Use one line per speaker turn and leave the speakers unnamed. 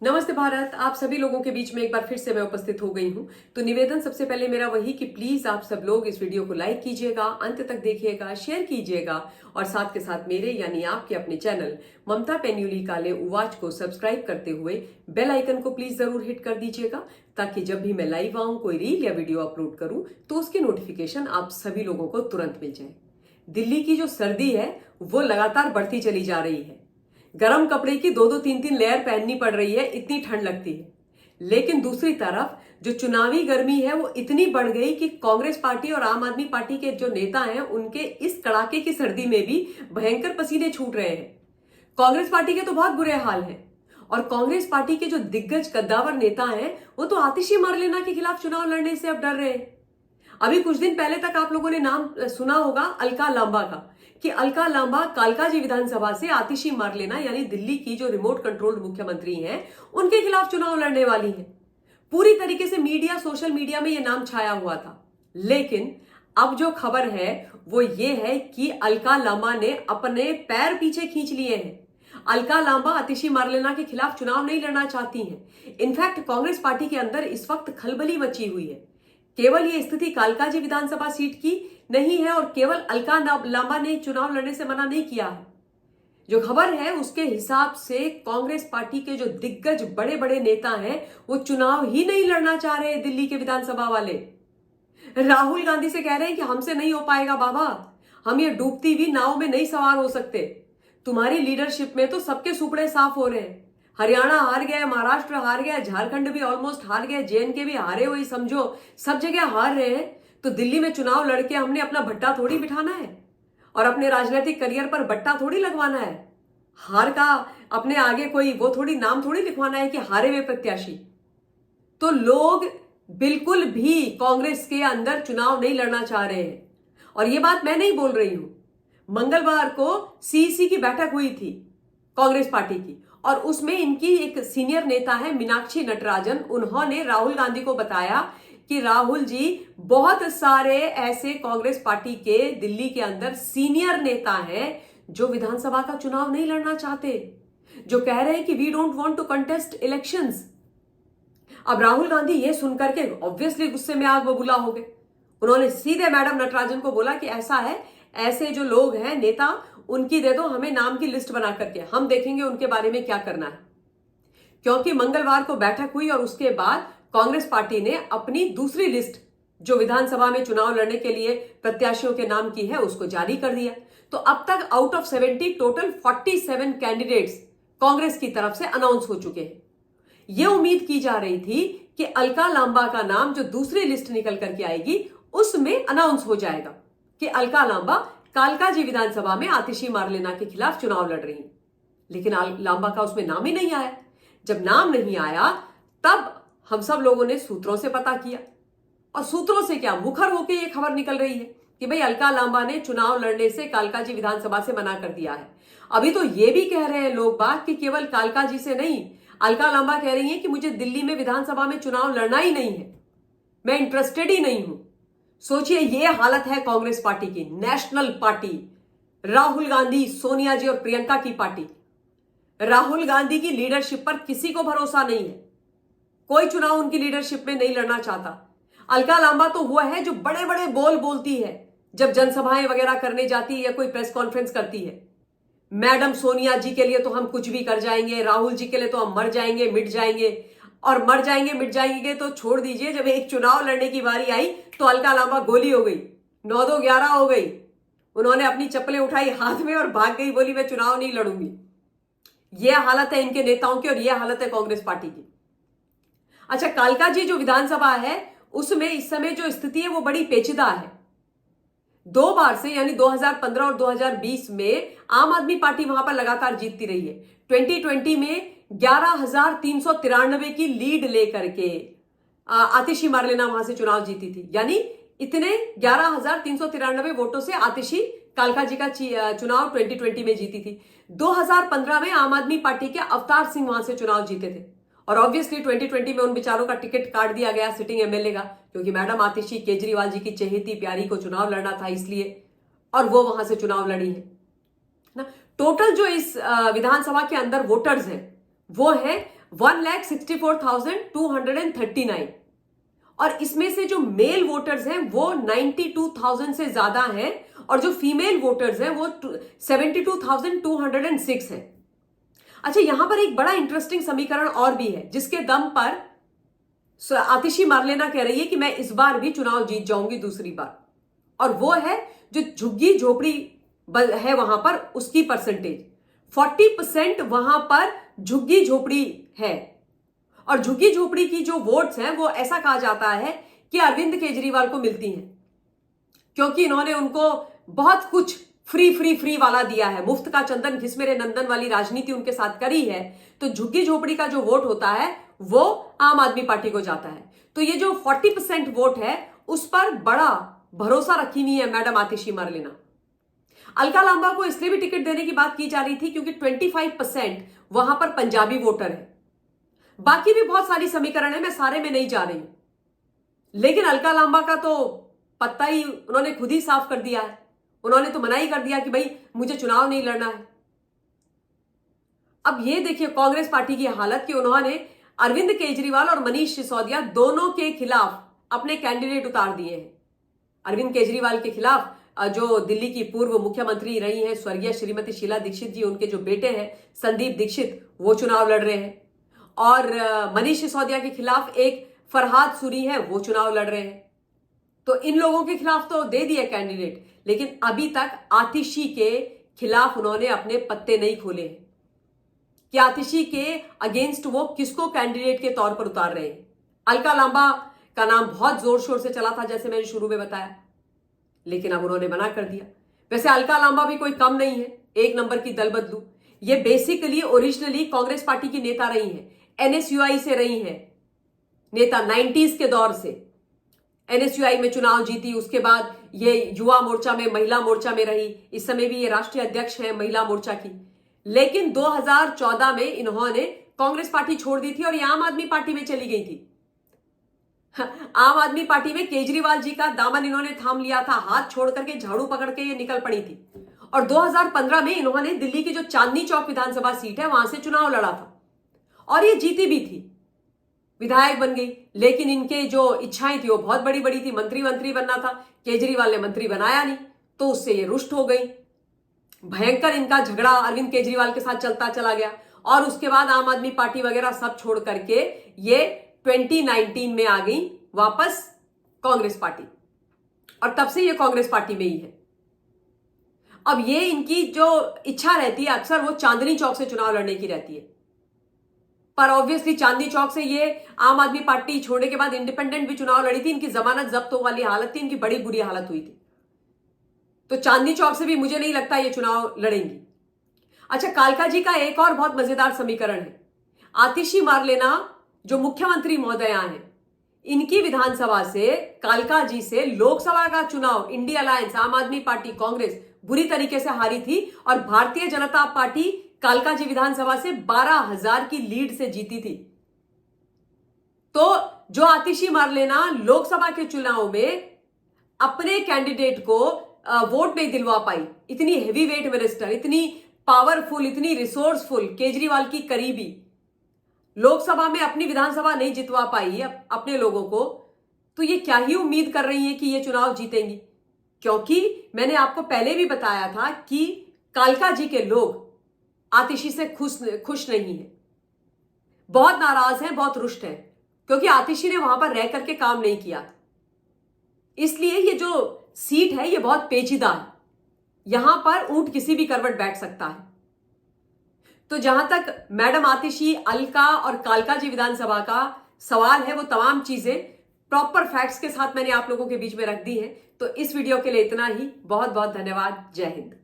नमस्ते भारत। आप सभी लोगों के बीच में एक बार फिर से मैं उपस्थित हो गई हूं। तो निवेदन सबसे पहले मेरा वही कि प्लीज आप सब लोग इस वीडियो को लाइक कीजिएगा, अंत तक देखिएगा, शेयर कीजिएगा और साथ के साथ मेरे यानी आपके अपने चैनल ममता पेन्युली काले उवाच को सब्सक्राइब करते हुए बेल आइकन को प्लीज जरूर हिट कर दीजिएगा, ताकि जब भी मैं लाइव आऊं, कोई रील या वीडियो अपलोड करूं तो उसकी नोटिफिकेशन आप सभी लोगों को तुरंत मिल जाए। दिल्ली की जो सर्दी है वो लगातार बढ़ती चली जा रही है। गर्म कपड़े की दो दो तीन तीन लेयर पहननी पड़ रही है, इतनी ठंड लगती है। लेकिन दूसरी तरफ जो चुनावी गर्मी है वो इतनी बढ़ गई कि कांग्रेस पार्टी और आम आदमी पार्टी के जो नेता हैं उनके इस कड़ाके की सर्दी में भी भयंकर पसीने छूट रहे हैं। कांग्रेस पार्टी के तो बहुत बुरे हाल हैं और कांग्रेस पार्टी के जो दिग्गज कद्दावर नेता हैं वो तो आतिशी मारलेना के खिलाफ चुनाव लड़ने से अब डर रहे हैं। अभी कुछ दिन पहले तक आप लोगों ने नाम सुना होगा अलका लांबा का, कि अलका लांबा कालकाजी विधानसभा से आतिशी मारलेना यानी दिल्ली की जो रिमोट कंट्रोल्ड मुख्यमंत्री हैं उनके खिलाफ चुनाव लड़ने वाली हैं। पूरी तरीके से मीडिया, सोशल मीडिया में यह नाम छाया हुआ था। लेकिन अब जो खबर है वो ये है कि अलका लांबा ने अपने पैर पीछे खींच लिए हैं। अलका लांबा आतिशी मारलेना के खिलाफ चुनाव नहीं लड़ना चाहती हैं। इनफैक्ट कांग्रेस पार्टी के अंदर इस वक्त खलबली मची हुई है। केवल ये स्थिति कालकाजी विधानसभा सीट की नहीं है और केवल अलका लांबा ने चुनाव लड़ने से मना नहीं किया है। जो खबर है उसके हिसाब से कांग्रेस पार्टी के जो दिग्गज बड़े बड़े नेता हैं वो चुनाव ही नहीं लड़ना चाह रहे। दिल्ली के विधानसभा वाले राहुल गांधी से कह रहे हैं कि हमसे नहीं हो पाएगा बाबा, हम ये डूबती हुई नाव में नहीं सवार हो सकते। तुम्हारी लीडरशिप में तो सबके सुपड़े साफ हो रहे हैं। हरियाणा हार गया, महाराष्ट्र हार गया, झारखंड भी ऑलमोस्ट हार गया, जेएनके भी हारे हुए, समझो सब जगह हार रहे हैं। तो दिल्ली में चुनाव लड़के हमने अपना भट्टा थोड़ी बिठाना है और अपने राजनीतिक करियर पर बट्टा थोड़ी लगवाना है। हार का अपने आगे कोई वो थोड़ी नाम थोड़ी लिखवाना है कि हारे हुए प्रत्याशी। तो लोग बिल्कुल भी कांग्रेस के अंदर चुनाव नहीं लड़ना चाह रहे हैं। और ये बात मैं नहीं बोल रही हूं। मंगलवार को सीईसी की बैठक हुई थी कांग्रेस पार्टी की और उसमें इनकी एक सीनियर नेता है मीनाक्षी नटराजन, उन्होंने राहुल गांधी को बताया कि राहुल जी, बहुत सारे ऐसे कांग्रेस पार्टी के दिल्ली के अंदर सीनियर नेता हैं जो विधानसभा का चुनाव नहीं लड़ना चाहते, जो कह रहे हैं कि we don't want to contest elections. अब राहुल गांधी ये सुनकर के ऑब्वियसली गुस्से में आग बबूला हो गए। उन्होंने सीधे मैडम नटराजन को बोला कि ऐसा है, ऐसे जो लोग हैं नेता, उनकी दे दो हमें नाम की लिस्ट बना करके, हम देखेंगे उनके बारे में क्या करना है। क्योंकि मंगलवार को बैठक हुई और उसके बाद कांग्रेस पार्टी ने अपनी दूसरी लिस्ट जो विधानसभा में चुनाव लड़ने के लिए प्रत्याशियों के नाम की है उसको जारी कर दिया। तो अब तक out of 70 total 47 candidates Congress की तरफ से अनाउंस हो चुके हैं। यह उम्मीद की जा रही थी कि अलका लांबा का नाम जो दूसरी लिस्ट निकल करके आएगी उसमें अनाउंस हो जाएगा कि अलका लांबा कालकाजी विधानसभा में आतिशी मारलेना के खिलाफ चुनाव लड़ रही है। लेकिन लांबा का उसमें नाम ही नहीं आया। जब नाम नहीं आया तब हम सब लोगों ने सूत्रों से पता किया और सूत्रों से क्या, मुखर होकर यह खबर निकल रही है कि भाई अलका लांबा ने चुनाव लड़ने से कालकाजी विधानसभा से मना कर दिया है। अभी तो यह भी कह रहे हैं लोग बात कि केवल कालकाजी से नहीं, अलका लांबा कह रही है कि मुझे दिल्ली में विधानसभा में चुनाव लड़ना ही नहीं है, मैं इंटरेस्टेड ही नहीं हूं। सोचिए यह हालत है कांग्रेस पार्टी की, नेशनल पार्टी, राहुल गांधी, सोनिया जी और प्रियंका की पार्टी। राहुल गांधी की लीडरशिप पर किसी को भरोसा नहीं है, कोई चुनाव उनकी लीडरशिप में नहीं लड़ना चाहता। अलका लांबा तो हुआ है जो बड़े बड़े बोल बोलती है जब जनसभाएं वगैरह करने जाती है या कोई प्रेस कॉन्फ्रेंस करती है। मैडम सोनिया जी के लिए तो हम कुछ भी कर जाएंगे, राहुल जी के लिए तो हम मर जाएंगे मिट जाएंगे, और मर जाएंगे मिट जाएंगे तो छोड़ दीजिए, जब एक चुनाव लड़ने की बारी आई तो अलका लांबा गोली हो गई, 9-2-11 हो गई। उन्होंने अपनी चप्पलें उठाई हाथ में और भाग गई, बोली मैं चुनाव नहीं लड़ूंगी। यह हालत है इनके नेताओं की और यह हालत है कांग्रेस पार्टी की। अच्छा, कालकाजी जो विधानसभा है उसमें इस समय जो स्थिति है वो बड़ी पेचीदा है। 2 बार से यानी 2015 और 2020 में आम आदमी पार्टी वहां पर लगातार जीतती रही है। 2020 में 11,393 की लीड लेकर के आतिशी मारलेना वहां से चुनाव जीती थी। यानी इतने 11,393 वोटों से आतिशी कालकाजी का चुनाव 2020 में जीती थी। 2015 में आम आदमी पार्टी के अवतार सिंह वहां से चुनाव जीते थे और ऑब्वियसली 2020 में उन बेचारों का टिकट काट दिया गया सिटिंग एमएलए का, क्योंकि मैडम आतिशी केजरीवाल जी की चहेती प्यारी को चुनाव लड़ना था इसलिए, और वो वहां से चुनाव लड़ी है ना। टोटल जो इस विधानसभा के अंदर वोटर्स हैं वो है 1,64,239, और इसमें से जो मेल वोटर्स हैं वो 92,000 से ज्यादा हैं, और जो फीमेल वोटर्स हैं वो 72,206 हैं। अच्छा, यहां पर एक बड़ा इंटरेस्टिंग समीकरण और भी है, जिसके दम पर आतिशी मार्लेना कह रही है कि मैं इस बार भी चुनाव जीत जाऊंगी दूसरी बार, और वो है जो झुग्गी झोपड़ी है वहां पर उसकी परसेंटेज 40% वहां पर झुग्गी झोपड़ी है। और झुग्गी झोपड़ी की जो वोट्स हैं वो ऐसा कहा जाता है कि अरविंद केजरीवाल को मिलती हैं, क्योंकि इन्होंने उनको बहुत कुछ फ्री फ्री फ्री वाला दिया है, मुफ्त का चंदन घिस मेरे नंदन वाली राजनीति उनके साथ करी है। तो झुग्गी झोपड़ी का जो वोट होता है वो आम आदमी पार्टी को जाता है। तो ये जो 40% वोट है उस पर बड़ा भरोसा रखी हुई है मैडम आतिशी मार्लेना। अलका लांबा को इसलिए भी टिकट देने की बात की जा रही थी क्योंकि 25% वहां पर पंजाबी वोटर है। बाकी भी बहुत सारी समीकरण है, मैं सारे में नहीं जा रही हूं, लेकिन अलका लांबा का तो पत्ता ही उन्होंने खुद ही साफ कर दिया है। उन्होंने तो मना ही कर दिया कि भाई मुझे चुनाव नहीं लड़ना है। अब ये देखिए कांग्रेस पार्टी की हालत कि उन्होंने अरविंद केजरीवाल और मनीष सिसोदिया दोनों के खिलाफ अपने कैंडिडेट उतार दिए हैं। अरविंद केजरीवाल के खिलाफ जो दिल्ली की पूर्व मुख्यमंत्री रही हैं स्वर्गीय श्रीमती शीला दीक्षित जी, उनके जो बेटे हैं संदीप दीक्षित, वो चुनाव लड़ रहे हैं, और मनीष सिसोदिया के खिलाफ एक फरहाद सूरी है, वो चुनाव लड़ रहे हैं। तो इन लोगों के खिलाफ तो दे दिए कैंडिडेट, लेकिन अभी तक आतिशी के खिलाफ उन्होंने अपने पत्ते नहीं खोले हैं कि आतिशी के अगेंस्ट वो किसको कैंडिडेट के तौर पर उतार रहे हैं। अलका लांबा का नाम बहुत जोर शोर से चला था, जैसे मैंने शुरू में बताया, लेकिन अब उन्होंने मना कर दिया। वैसे अलका लांबा भी कोई कम नहीं है, एक नंबर की दल बदलू। ये बेसिकली ओरिजिनली कांग्रेस पार्टी की नेता रही हैं, एनएसयूआई से रही हैं नेता, 90s के दौर से एनएसयूआई में चुनाव जीती। उसके बाद ये युवा मोर्चा में, महिला मोर्चा में रही, इस समय भी ये राष्ट्रीय अध्यक्ष है महिला मोर्चा की। लेकिन 2014 में इन्होंने कांग्रेस पार्टी छोड़ दी थी और ये आम आदमी पार्टी में चली गई थी। आम आदमी पार्टी में केजरीवाल जी का दामन इन्होंने थाम लिया था, हाथ छोड़ करके झाड़ू पकड़ के ये निकल पड़ी थी। और 2015 में इन्होंने दिल्ली की जो चांदनी चौक विधानसभा सीट है वहां से चुनाव लड़ा था और ये जीती भी थी, विधायक बन गई। लेकिन इनके जो इच्छाएं थी वो बहुत बड़ी बड़ी थी, मंत्री बनना था, केजरीवाल ने मंत्री बनाया नहीं, तो उससे ये रुष्ट हो गई। भयंकर इनका झगड़ा अरविंद केजरीवाल के साथ चलता चला गया, और उसके बाद आम आदमी पार्टी वगैरह सब छोड़ करके ये 2019 में आ गई वापस कांग्रेस पार्टी, और तब से ये कांग्रेस पार्टी में ही है। अब ये इनकी जो इच्छा रहती है अक्सर वो चांदनी चौक से चुनाव लड़ने की रहती है, पर ऑब्वियसली चांदनी चौक से ये आम आदमी पार्टी छोड़ने के बाद इंडिपेंडेंट भी चुनाव लड़ी थी, इनकी जमानत जब्त वाली हालत थी, इनकी बड़ी बुरी हालत हुई थी। तो चांदनी चौक से भी मुझे नहीं लगता ये चुनाव लड़ेंगी। अच्छा, कालका जी का एक और बहुत मजेदार समीकरण है। आतिशी मार्लेना जो मुख्यमंत्री महोदया हैं, इनकी विधानसभा से कालका जी से लोकसभा का चुनाव इंडिया अलायंस, आम आदमी पार्टी, कांग्रेस बुरी तरीके से हारी थी, और भारतीय जनता पार्टी कालका जी विधानसभा से 12,000 की लीड से जीती थी। तो जो आतिशी मार्लेना लोकसभा के चुनाव में अपने कैंडिडेट को वोट नहीं दिलवा पाई, इतनी हेवी वेट मिनिस्टर, इतनी पावरफुल, इतनी रिसोर्सफुल, केजरीवाल की करीबी, लोकसभा में अपनी विधानसभा नहीं जितवा पाई अपने लोगों को, तो ये क्या ही उम्मीद कर रही है कि ये चुनाव जीतेंगी? क्योंकि मैंने आपको पहले भी बताया था कि कालका जी के लोग आतिशी से खुश नहीं है, बहुत नाराज हैं, बहुत रुष्ट हैं, क्योंकि आतिशी ने वहां पर रह करके काम नहीं किया। इसलिए ये जो सीट है ये बहुत पेचीदा है, यहां पर ऊंट किसी भी करवट बैठ सकता है। तो जहां तक मैडम आतिशी, अलका और कालका जी विधानसभा का सवाल है, वो तमाम चीजें प्रॉपर फैक्ट्स के साथ मैंने आप लोगों के बीच में रख दी हैं। तो इस वीडियो के लिए इतना ही। बहुत बहुत धन्यवाद। जय हिंद।